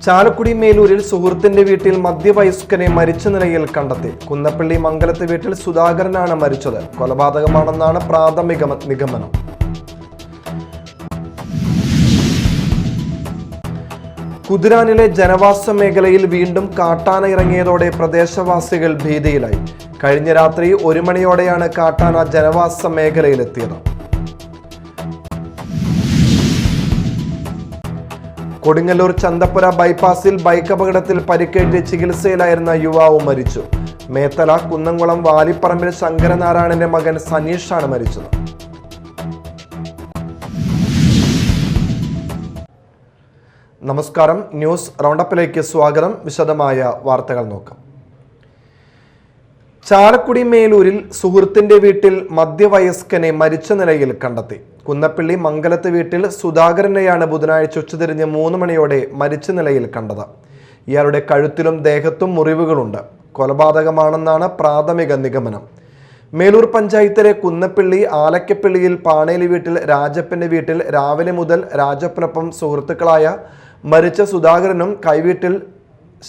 ചാലക്കുടി മേലൂരിൽ സുഹൃത്തിന്റെ വീട്ടിൽ മധ്യവയസ്കനെ മരിച്ച നിലയിൽ കണ്ടെത്തി. കുന്നപ്പള്ളി മംഗലത്ത് വീട്ടിൽ സുധാകരനാണ് മരിച്ചത്. കൊലപാതകമാണെന്നാണ് പ്രാഥമിക നിഗമനം. കുതിരാനിലെ ജനവാസ മേഖലയിൽ വീണ്ടും കാട്ടാന ഇറങ്ങിയതോടെ പ്രദേശവാസികൾ ഭീതിയിലായി. കഴിഞ്ഞ രാത്രി 1 മണിയോടെയാണ് കാട്ടാന ജനവാസ മേഖലയിലെത്തിയത്. കൊടുങ്ങല്ലൂർ ചന്തപ്പുര ബൈപ്പാസിൽ ബൈക്ക് അപകടത്തിൽ പരിക്കേറ്റ് ചികിത്സയിലായിരുന്ന യുവാവ് മരിച്ചു. മേത്തല കുന്നംകുളം വാലിപ്പറമ്പിൽ ശങ്കരനാരായണന്റെ മകൻ സനീഷാണ് മരിച്ചത്. നമസ്കാരം, ന്യൂസ് റൗണ്ടപ്പിലേക്ക് സ്വാഗതം. വിശദമായ വാർത്തകൾ നോക്കാം. ചാലക്കുടി മേലൂരിൽ സുഹൃത്തിന്റെ വീട്ടിൽ മധ്യവയസ്കനെ മരിച്ച നിലയിൽ കണ്ടെത്തി. കുന്നപ്പള്ളി മംഗലത്ത് വീട്ടിൽ സുധാകരനെയാണ് ബുധനാഴ്ച ഉച്ചതിരിഞ്ഞ് 3 മണിയോടെ മരിച്ച നിലയിൽ കണ്ടത്. ഇയാളുടെ കഴുത്തിലും ദേഹത്തും മുറിവുകളുണ്ട്. കൊലപാതകമാണെന്നാണ് പ്രാഥമിക നിഗമനം. മേലൂർ പഞ്ചായത്തിലെ കുന്നപ്പള്ളി ആലക്കപ്പള്ളിയിൽ പാണേലി വീട്ടിൽ രാജപ്പന്റെ വീട്ടിൽ രാവിലെ മുതൽ രാജപ്പനൊപ്പം സുഹൃത്തുക്കളായ മരിച്ച സുധാകരനും കൈവീട്ടിൽ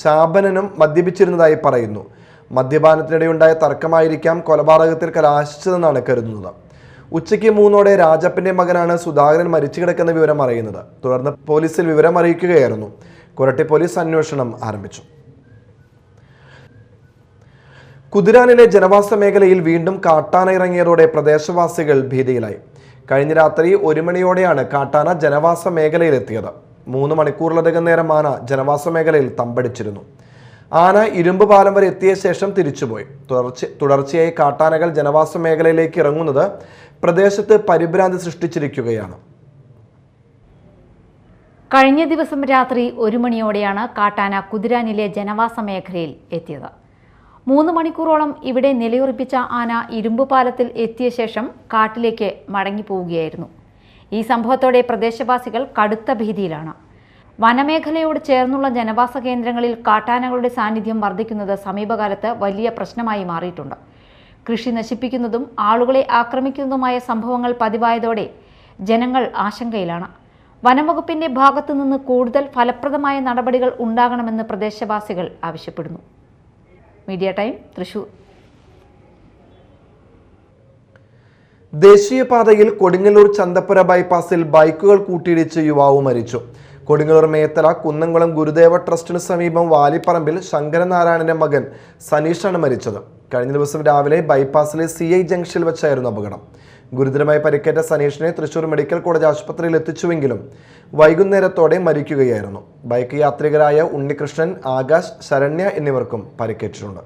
ശാബനനും മദ്യപിച്ചിരുന്നതായി പറയുന്നു. മദ്യപാനത്തിനിടെയുണ്ടായ തർക്കമായിരിക്കാം കൊലപാതകത്തിൽ കലാശിച്ചതെന്നാണ് കരുതുന്നത്. ഉച്ചയ്ക്ക് 3 രാജപ്പന്റെ മകനാണ് സുധാകരൻ മരിച്ചു കിടക്കുന്ന വിവരം അറിയുന്നത്. തുടർന്ന് പോലീസിൽ വിവരം അറിയിക്കുകയായിരുന്നു. കൊരട്ടി പോലീസ് അന്വേഷണം ആരംഭിച്ചു. കുതിരാനിലെ ജനവാസ മേഖലയിൽ വീണ്ടും കാട്ടാന ഇറങ്ങിയതോടെ പ്രദേശവാസികൾ ഭീതിയിലായി. കഴിഞ്ഞ രാത്രി 1 മണിയോടെയാണ് കാട്ടാന ജനവാസ മേഖലയിലെത്തിയത്. 3 മണിക്കൂറിലധികം നേരം ആന ജനവാസ മേഖലയിൽ തമ്പടിച്ചിരുന്നു. ആന ഇരുമ്പ് പാലം വരെ എത്തിയ ശേഷം തിരിച്ചുപോയി. തുടർച്ചയായി കാട്ടാനകൾ ജനവാസ മേഖലയിലേക്ക് ഇറങ്ങുന്നത് പ്രദേശത്ത് പരിഭ്രാന്തി സൃഷ്ടിച്ചിരിക്കുകയാണ്. കഴിഞ്ഞ ദിവസം രാത്രി 1 മണിയോടെയാണ് കാട്ടാന കുതിരാനിലെ ജനവാസ മേഖലയിൽ എത്തിയത്. 3 മണിക്കൂറോളം ഇവിടെ നിലയുറപ്പിച്ച ആന ഇരുമ്പ് പാലത്തിൽ എത്തിയ ശേഷം കാട്ടിലേക്ക് മടങ്ങിപ്പോവുകയായിരുന്നു. ഈ സംഭവത്തോടെ പ്രദേശവാസികൾ കടുത്ത ഭീതിയിലാണ്. വനമേഖലയോട് ചേർന്നുള്ള ജനവാസ കേന്ദ്രങ്ങളിൽ കാട്ടാനകളുടെ സാന്നിധ്യം വർദ്ധിക്കുന്നത് സമീപകാലത്ത് വലിയ പ്രശ്നമായി മാറിയിട്ടുണ്ട്. കൃഷി നശിപ്പിക്കുന്നതും ആളുകളെ ആക്രമിക്കുന്നതുമായ സംഭവങ്ങൾ പതിവായതോടെ ജനങ്ങൾ ആശങ്കയിലാണ്. വനംവകുപ്പിന്റെ ഭാഗത്തു നിന്ന് കൂടുതൽ ഫലപ്രദമായ നടപടികൾ ഉണ്ടാകണമെന്ന് പ്രദേശവാസികൾ ആവശ്യപ്പെടുന്നു. Media time, Thrissur. ദേശീയപാതയിൽ കൊടുങ്ങല്ലൂർ ചന്തപ്പുര ബൈപ്പാസിൽ ബൈക്കുകൾ കൂട്ടിയിടിച്ച് യുവാവ് മരിച്ചു. കൊടുങ്ങല്ലൂർ മേത്തല കുന്നംകുളം ഗുരുദേവ ട്രസ്റ്റിന് സമീപം വാലിപ്പറമ്പിൽ ശങ്കരനാരായണന്റെ മകൻ സനീഷാണ് മരിച്ചത്. കഴിഞ്ഞ ദിവസം രാവിലെ ബൈപ്പാസിലെ CI ജംഗ്ഷനിൽ വെച്ചായിരുന്നു അപകടം. ഗുരുതരമായി പരിക്കേറ്റ സനീഷിനെ തൃശൂർ മെഡിക്കൽ കോളേജ് ആശുപത്രിയിൽ എത്തിച്ചുവെങ്കിലും വൈകുന്നേരത്തോടെ മരിക്കുകയായിരുന്നു. ബൈക്ക് യാത്രികരായ ഉണ്ണികൃഷ്ണൻ, ആകാശ്, ശരണ്യ എന്നിവർക്കും പരിക്കേറ്റിട്ടുണ്ട്.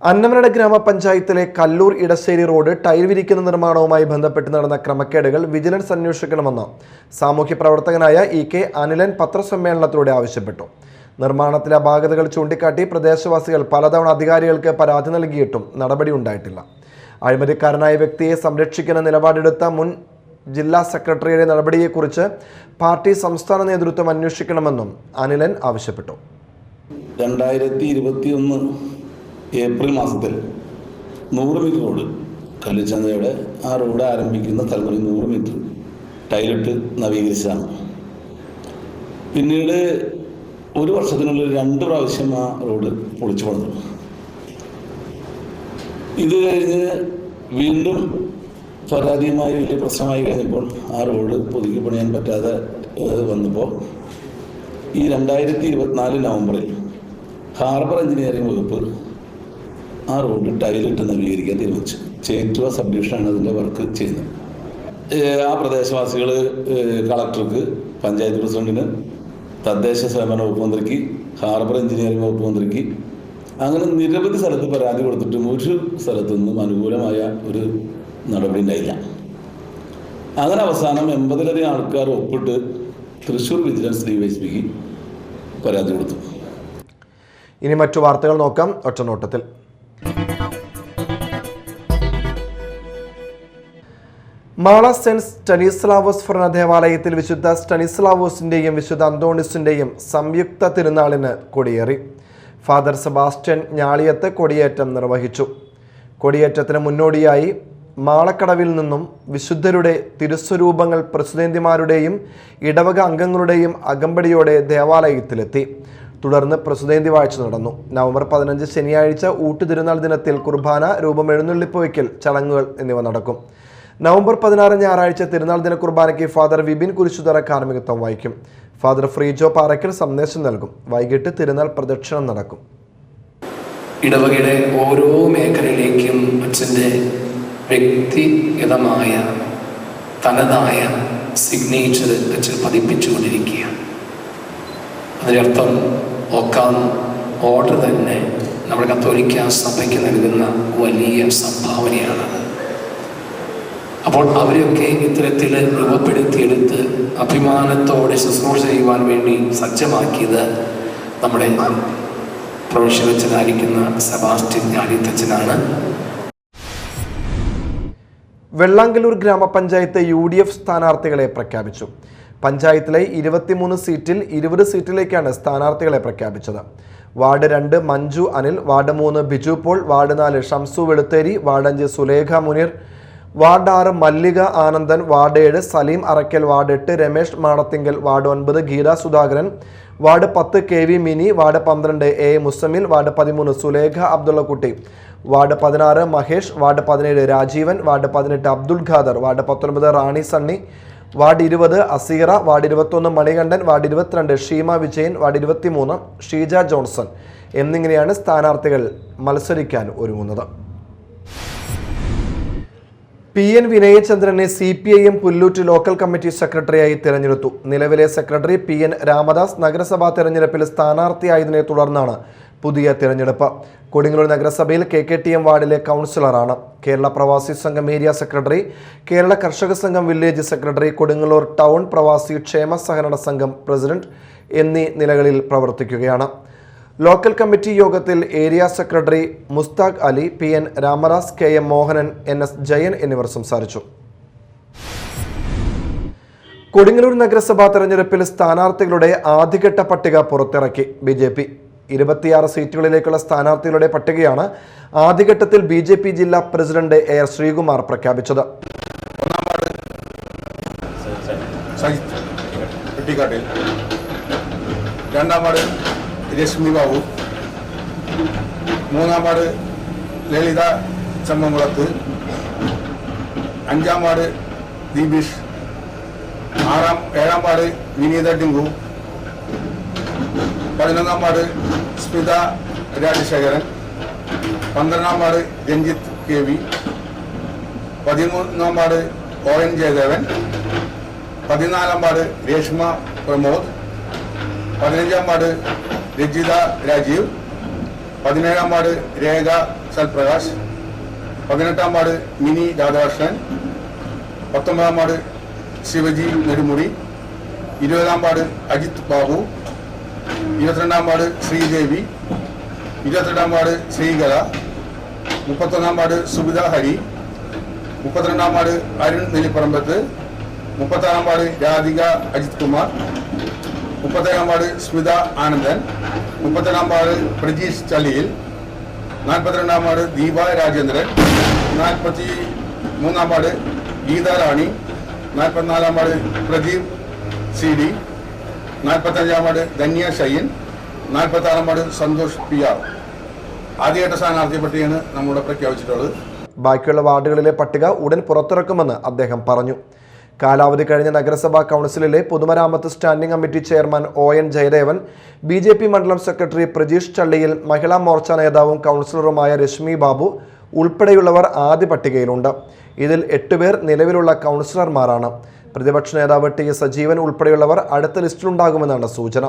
അന്നമനട ഗ്രാമപഞ്ചായത്തിലെ കല്ലൂർ ഇടശ്ശേരി റോഡ് ടൈൽ വിരിക്കുന്ന നിർമ്മാണവുമായി ബന്ധപ്പെട്ട് നടന്ന ക്രമക്കേടുകൾ വിജിലൻസ് അന്വേഷിക്കണമെന്ന് സാമൂഹ്യ പ്രവർത്തകനായ EK അനിലൻ പത്രസമ്മേളനത്തിലൂടെ ആവശ്യപ്പെട്ടു. നിർമ്മാണത്തിലെ അപാകതകൾ ചൂണ്ടിക്കാട്ടി പ്രദേശവാസികൾ പലതവണ അധികാരികൾക്ക് പരാതി നൽകിയിട്ടും നടപടി ഉണ്ടായിട്ടില്ല. അഴിമതിക്കാരനായ വ്യക്തിയെ സംരക്ഷിക്കുന്ന നിലപാടെടുത്ത മുൻ ജില്ലാ സെക്രട്ടറിയുടെ നടപടിയെക്കുറിച്ച് പാർട്ടി സംസ്ഥാന നേതൃത്വം അന്വേഷിക്കണമെന്നും അനിലൻ ആവശ്യപ്പെട്ടു. 2021 ഏപ്രിൽ മാസത്തിൽ 100 മീറ്റർ റോഡ് കല്ലുചന്തയുടെ ആ റോഡ് ആരംഭിക്കുന്ന സ്ഥലം 100 മീറ്റർ ടൈലിട്ട് നവീകരിച്ചതാണ്. പിന്നീട് 1 വർഷത്തിനുള്ളിൽ 2 പ്രാവശ്യം ആ റോഡ് പൊളിച്ചു പണിതു. ഇത് കഴിഞ്ഞ് വീണ്ടും പരാതിയുമായി വലിയ പ്രശ്നമായി കഴിഞ്ഞപ്പോൾ ആ റോഡ് പുതുക്കി പണിയാൻ പറ്റാതെ വന്നപ്പോൾ ഈ 2024 നവംബറിൽ ഹാർബർ എഞ്ചിനീയറിംഗ് വകുപ്പ് ആ റോഡ് ടൈലിട്ട് നവീകരിക്കാൻ തീരുമാനിച്ചു. ചേറ്റുവ സബ് ഡിവിഷനാണ് അതിൻ്റെ വർക്ക് ചെയ്യുന്നത്. ആ പ്രദേശവാസികൾ കളക്ടർക്ക്, പഞ്ചായത്ത് പ്രസിഡന്റിന്, തദ്ദേശ സ്വയംഭരണ വകുപ്പ് മന്ത്രിക്ക്, ഹാർബർ എഞ്ചിനീയറിംഗ് വകുപ്പ് മന്ത്രിക്ക്, അങ്ങനെ നിരവധി സ്ഥലത്ത് പരാതി കൊടുത്തിട്ടും ഒരു സ്ഥലത്തുനിന്നും അനുകൂലമായ ഒരു നടപടി ഉണ്ടായില്ല. അങ്ങനെ അവസാനം 80ലധികം ആൾക്കാർ ഒപ്പിട്ട് തൃശൂർ വിജിലൻസ് DYSPക്ക് പരാതി കൊടുത്തു. ഇനി മറ്റു വാർത്തകൾ നോക്കാം ഒറ്റനോട്ടത്തിൽ. മാള സെന്റ് സ്റ്റനിസ്ലാവോസ് ഭരണ ദേവാലയത്തിൽ വിശുദ്ധ സ്റ്റനിസ്ലാവോസിന്റെയും വിശുദ്ധ അന്തോണിസിന്റെയും സംയുക്ത തിരുനാളിന് കൊടിയേറി. ഫാദർ സെബാസ്റ്റ്യൻ ഞാളിയത്ത് കൊടിയേറ്റം നിർവഹിച്ചു. കൊടിയേറ്റത്തിന് മുന്നോടിയായി മാളക്കടവിൽ നിന്നും വിശുദ്ധരുടെ തിരുസ്വരൂപങ്ങൾ പ്രസിദ്ധേന്തിമാരുടെയും ഇടവക അംഗങ്ങളുടെയും അകമ്പടിയോടെ ദേവാലയത്തിലെത്തി. തുടർന്ന് പ്രസിദ്ധേന്തി വാഴ്ച നടന്നു. നവംബർ 15 ശനിയാഴ്ച ഊട്ടുതിരുനാൾ ദിനത്തിൽ കുർബാന, രൂപം, എഴുന്നള്ളിപ്പ് വയ്ക്കൽ ചടങ്ങുകൾ എന്നിവ നടക്കും. നവംബർ 16 ഞായറാഴ്ച തിരുനാൾ ദിന കുർബാനയ്ക്ക് ഫാദർ വിപിൻ കുരിശുതറ കാർമ്മികത്വം വഹിക്കും. ഫാദർ ഫ്രീജോ പാറയ്ക്കൽ സന്ദേശം നൽകും. വൈകിട്ട് തിരുനാൾ പ്രദക്ഷിണം നടക്കും. ഇടവകയുടെ ഓരോ മേഖലയിലേക്കും അച്ഛൻ്റെ വ്യക്തിഗതമായ തനതായ സിഗ്നേച്ചർ അച്ഛൻ പതിപ്പിച്ചുകൊണ്ടിരിക്കുകയാണ്. അതിനർത്ഥം ഒക്കാം ഓർഡർ തന്നെ നമ്മുടെ കത്തോലിക്ക സഭയ്ക്ക് നൽകുന്ന വലിയ സംഭാവനയാണ്. അപ്പോൾ അവരെയൊക്കെ ഇത്തരത്തിൽ രൂപപ്പെടുത്തിയെടുത്ത് അഭിമാനത്തോടെ ശുശ്രൂഷ ചെയ്യുവാൻ വേണ്ടി സജ്ജമാക്കിയത് നമ്മുടെ പ്രൊഫഷണലച്ചനായിരിക്കുന്ന സെബാസ്റ്റ്യൻ ഞാലിത്തച്ഛനാണ്. വെള്ളാങ്കല്ലൂർ ഗ്രാമപഞ്ചായത്ത് UDF സ്ഥാനാർത്ഥികളെ പ്രഖ്യാപിച്ചു. പഞ്ചായത്തിലെ 23 സീറ്റിൽ 20 സീറ്റിലേക്കാണ് സ്ഥാനാർത്ഥികളെ പ്രഖ്യാപിച്ചത്. Ward 2 Manju Anil, ward 3 Biju Paul, ward 4 Shamsu Veluthery, ward 5 Sulekha Muneer, ward 6 Mallika Anandan, ward 7 Saleem Arakkal, ward 8 Ramesh Madathinkal, ward 9 Geetha Sudhakaran, ward 10 KV Mini, ward 12 A Muzammil, ward 13 Sulekha Abdullakutty, ward 16 Mahesh, ward 17 Rajeevan, ward 18 Abdul Khader, ward 19 Rani Sunny, ward 20 Aseera, ward 21 Manikandan, ward 22 Sheema Vijayan, ward 23 Sheeja Johnson എന്നിങ്ങനെയാണ് സ്ഥാനാർത്ഥികൾ മത്സരിക്കാൻ ഒരുങ്ങുന്നത്. PN വിനയചന്ദ്രനെ CPIM Pullut local committee സെക്രട്ടറിയായി തിരഞ്ഞെടുത്തു. നിലവിലെ സെക്രട്ടറി PN രാമദാസ് നഗരസഭാ തെരഞ്ഞെടുപ്പിൽ സ്ഥാനാർത്ഥിയായതിനെ തുടർന്നാണ് പുതിയ തിരഞ്ഞെടുപ്പ്. കൊടുങ്ങല്ലൂർ നഗരസഭയിൽ KKTM വാർഡിലെ കൗൺസിലറാണ്. കേരള പ്രവാസി സംഘം ഏരിയ സെക്രട്ടറി, കേരള കർഷക സംഘം വില്ലേജ് സെക്രട്ടറി, കൊടുങ്ങല്ലൂർ ടൗൺ പ്രവാസി ക്ഷേമ സഹകരണ സംഘം പ്രസിഡന്റ് എന്നീ നിലകളിൽ പ്രവർത്തിക്കുകയാണ്. ലോക്കൽ കമ്മിറ്റി യോഗത്തിൽ area secretary Mustaq Ali, PN Ramadas, KM Mohanan, NS Jayan എന്നിവർ സംസാരിച്ചു. കൊടുങ്ങല്ലൂർ നഗരസഭാ തെരഞ്ഞെടുപ്പിൽ സ്ഥാനാർത്ഥികളുടെ ആദ്യഘട്ട പട്ടിക പുറത്തിറക്കി. BJP 26 സീറ്റുകളിലേക്കുള്ള സ്ഥാനാർത്ഥികളുടെ പട്ടികയാണ് ആദ്യഘട്ടത്തിൽ BJP ജില്ലാ പ്രസിഡന്റ് AR ശ്രീകുമാർ പ്രഖ്യാപിച്ചത്. രണ്ടാം വാർഡ് രശ്മി ബാബു, മൂന്നാം വാർഡ് ലളിത ചമ്മംകുളത്ത്, അഞ്ചാം വാർഡ് ദീപീഷ്, ഏഴാം വാർഡ് വിനീത ഡിങ്കു, 11ാം വാർഡ് സ്മിത രാജശേഖരൻ, 12ാം വാർഡ് രഞ്ജിത്ത് KV, 13ാം വാർഡ് ON ജയദേവൻ, 14ാം വാർഡ് രേഷ്മ പ്രമോദ്, 15ാം വാർഡ് രജിത രാജീവ്, 17ാം വാർഡ് രേഖ സൽപ്രകാശ്, 18ാം വാർഡ് മിനി രാധാകൃഷ്ണൻ, 19ാം വാർഡ് ശിവജി നെടുമുടി, 20ാം വാർഡ് അജിത് ബാബു, 22ാം വാർഡ് ശ്രീദേവി, 22ാം വാർഡ് ശ്രീകല, 31ാം വാർഡ് സുബിത ഹരി, 32ാം വാർഡ് അരുൺ നെല്ലിപ്പറമ്പത്ത്, 36ാം വാർഡ് രാധിക അജിത് കുമാർ, 37ാം വാർഡ് സ്മിത ആനന്ദൻ, 37ാം വാർഡ് പ്രജീഷ് ചളിയിൽ, 42ാം വാർഡ് ദീപ രാജേന്ദ്രൻ, 43ാം വാർഡ് ഗീത റാണി, 44ാം വാർഡ് പ്രദീപ് CD, 45ാം വാർഡ് ധന്യ ഷൈൻ, 46ാം വാർഡ് സന്തോഷ് PR. ആദ്യഘട്ട സ്ഥാനാർത്ഥി പട്ടികയാണ് നമ്മുടെ പ്രഖ്യാപിച്ചിട്ടുള്ളത്. ബാക്കിയുള്ള വാർഡുകളിലെ പട്ടിക ഉടൻ പുറത്തിറക്കുമെന്ന് അദ്ദേഹം പറഞ്ഞു. കാലാവധി കഴിഞ്ഞ നഗരസഭാ കൗൺസിലിലെ പൊതുമരാമത്ത് standing committee chairman ON Jayadevan, BJP മണ്ഡലം സെക്രട്ടറി പ്രജീഷ് ചള്ളിയിൽ, മഹിളാ മോർച്ച നേതാവും കൗൺസിലറുമായ രശ്മി ബാബു ഉൾപ്പെടെയുള്ളവർ ആദ്യ പട്ടികയിലുണ്ട്. ഇതിൽ 8 പേർ നിലവിലുള്ള കൗൺസിലർമാരാണ്. പ്രതിപക്ഷ നേതാവ് TS സജീവൻ ഉൾപ്പെടെയുള്ളവർ അടുത്ത ലിസ്റ്റിലുണ്ടാകുമെന്നാണ് സൂചന.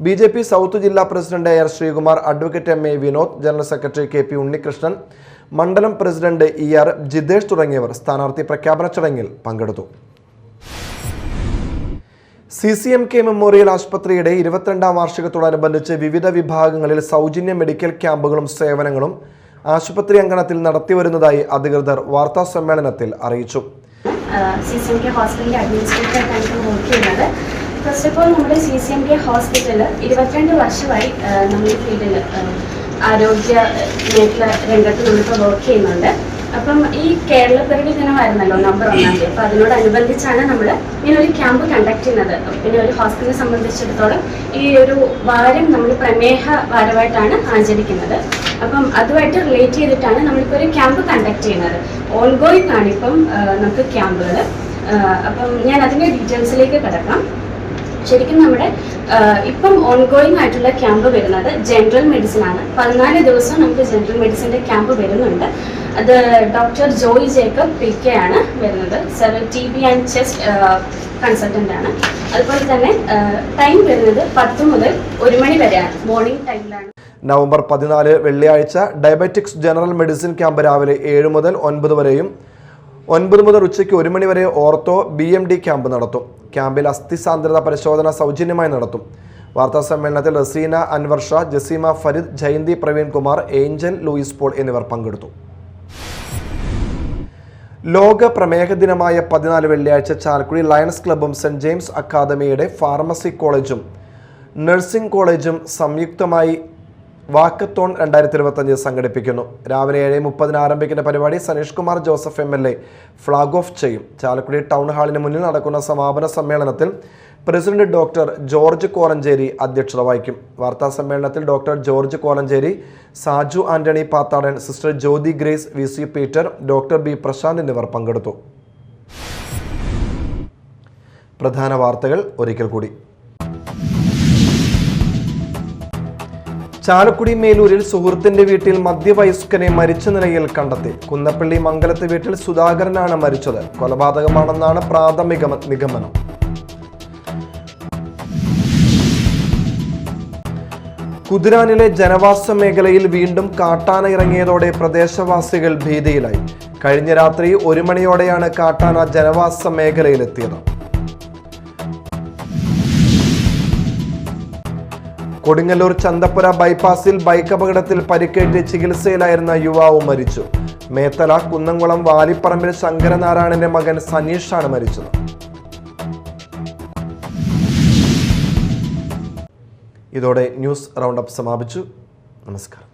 BJP സൗത്ത് ജില്ലാ president AR Sreekumar, advocate MA Vinod, general secretary KP Unnikrishnan, മണ്ഡലം പ്രസിഡന്റ് ER ജിതേഷ് തുടങ്ങിയവർ സ്ഥാനാർത്ഥി പ്രഖ്യാപന ചടങ്ങിൽ പങ്കെടുത്തു. CCMK മെമ്മോറിയൽ ആശുപത്രിയുടെ 22ാം വാർഷികത്തോടനുബന്ധിച്ച് വിവിധ വിഭാഗങ്ങളിൽ സൗജന്യ മെഡിക്കൽ ക്യാമ്പുകളും സേവനങ്ങളും ആശുപത്രി അങ്കണത്തിൽ നടത്തിവരുന്നതായി അധികൃതർ വാർത്താ സമ്മേളനത്തിൽ അറിയിച്ചു. CCMK ഹോസ്പിറ്റലിൽ അഡ്മിനിസ്ട്രേറ്ററായിട്ടാണ് വർക്ക് ചെയ്യുന്നത്. ഫസ്റ്റ് ഓഫ് ഓൾ നമ്മുടെ CCMK ഹോസ്പിറ്റൽ 22 വർഷമായി നമ്മൾ ഈ ഫീൽഡിൽ ആരോഗ്യ മേഖല രംഗത്ത് നമ്മളിപ്പോൾ വർക്ക് ചെയ്യുന്നുണ്ട്. അപ്പം ഈ കേരളപ്പിറവി ദിനമായിരുന്നല്ലോ നവംബർ 1 തീയതി. അപ്പം അതിനോടനുബന്ധിച്ചാണ് നമ്മൾ ഇങ്ങനെ ഒരു ക്യാമ്പ് കണ്ടക്ട് ചെയ്യുന്നത്. പിന്നെ ഒരു ഹോസ്പിറ്റലിനെ സംബന്ധിച്ചിടത്തോളം ഈ ഒരു വാരം നമ്മൾ പ്രമേഹ വാരമായിട്ടാണ് ആചരിക്കുന്നത്. അപ്പം അതുമായിട്ട് റിലേറ്റ് ചെയ്തിട്ടാണ് നമ്മളിപ്പോൾ ഒരു ക്യാമ്പ് കണ്ടക്ട് ചെയ്യുന്നത്. ഓൺഗോയിങ് ആണ് ഇപ്പം നമുക്ക് ക്യാമ്പുകൾ. അപ്പം ഞാൻ അതിൻ്റെ ഡീറ്റെയിൽസിലേക്ക് കിടക്കാം. ശരിക്കും നമ്മുടെ ഇപ്പം ഓൺഗോയിങ് ആയിട്ടുള്ള ക്യാമ്പ് വരുന്നത് ജനറൽ മെഡിസിൻ ആണ്. 14 ദിവസം നമുക്ക് ജനറൽ മെഡിസിൻ്റെ ക്യാമ്പ് വരുന്നുണ്ട്. അത് ഡോക്ടർ ജോയ് ജേക്കബ് PK ആണ് വരുന്നത്. TB ആൻഡ് ചെസ്റ്റ് കൺസൾട്ടൻ്റ് ആണ്. അതുപോലെ തന്നെ ടൈം വരുന്നത് 10 മുതൽ 1 മണി വരെയാണ്, മോർണിംഗ് ടൈമിലാണ്. നവംബർ 14 വെള്ളിയാഴ്ച ഡയബറ്റിക്സ് ജനറൽ മെഡിസിൻ ക്യാമ്പ് രാവിലെ 7 മുതൽ 9 വരെയും 9 മുതൽ ഉച്ചയ്ക്ക് 1 മണി വരെ ഓർത്തോ BMD ക്യാമ്പ് നടത്തും. ക്യാമ്പിൽ അസ്ഥി സാന്ദ്രത പരിശോധന സൗജന്യമായി നടത്തും. വാർത്താ സമ്മേളനത്തിൽ Raseena Anwar Shah, Jaseema Fareed, Jayanthi Praveen Kumar, Angel Louis Paul എന്നിവർ പങ്കെടുത്തു. ലോക പ്രമേഹ ദിനമായ 14 വെള്ളിയാഴ്ച ചാലക്കുടി ലയൺസ് ക്ലബ്ബും സെന്റ് ജെയിംസ് അക്കാദമിയുടെ ഫാർമസി കോളേജും നഴ്സിംഗ് കോളേജും സംയുക്തമായി വാക്കത്തോൺ 2025 സംഘടിപ്പിക്കുന്നു. രാവിലെ 7:30 ആരംഭിക്കുന്ന പരിപാടി Saneesh Kumar Joseph MLA flag off ചെയ്യും. ചാലക്കുടി ടൗൺ ഹാളിന് മുന്നിൽ നടക്കുന്ന സമാപന സമ്മേളനത്തിൽ പ്രസിഡന്റ് ഡോക്ടർ ജോർജ് കോലഞ്ചേരി അധ്യക്ഷത വഹിക്കും. വാർത്താ സമ്മേളനത്തിൽ doctor George Kolenchery, Saju Antony Pathadan, sister Jyothi Grace, VC Peter, doctor B Prashanth എന്നിവർ പങ്കെടുത്തു. പ്രധാന വാർത്തകൾ ഒരിക്കൽ കൂടി. ചാലക്കുടി മേലൂരിൽ സുഹൃത്തിന്റെ വീട്ടിൽ മധ്യവയസ്കനെ മരിച്ച നിലയിൽ കണ്ടെത്തി. കുന്നപ്പള്ളി മംഗലത്ത് വീട്ടിൽ സുധാകരനാണ് മരിച്ചത്. കൊലപാതകമാണെന്നാണ് പ്രാഥമിക നിഗമനം. കുതിരാനിലെ ജനവാസ മേഖലയിൽ വീണ്ടും കാട്ടാന ഇറങ്ങിയതോടെ പ്രദേശവാസികൾ ഭീതിയിലായി. കഴിഞ്ഞ രാത്രി 1 മണിയോടെയാണ് കാട്ടാന ജനവാസ മേഖലയിലെത്തിയത്. കൊടുങ്ങല്ലൂർ ചന്തപ്പുര ബൈപ്പാസിൽ ബൈക്ക് അപകടത്തിൽ പരിക്കേറ്റ് ചികിത്സയിലായിരുന്ന യുവാവ് മരിച്ചു. മേത്തല കുന്നംകുളം വാലിപ്പറമ്പിൽ ശങ്കരനാരായണന്റെ മകൻ സനീഷാണ് മരിച്ചത്. ഇതോടെ ന്യൂസ് റൗണ്ടപ്പ് സമാപിച്ചു. നമസ്കാരം.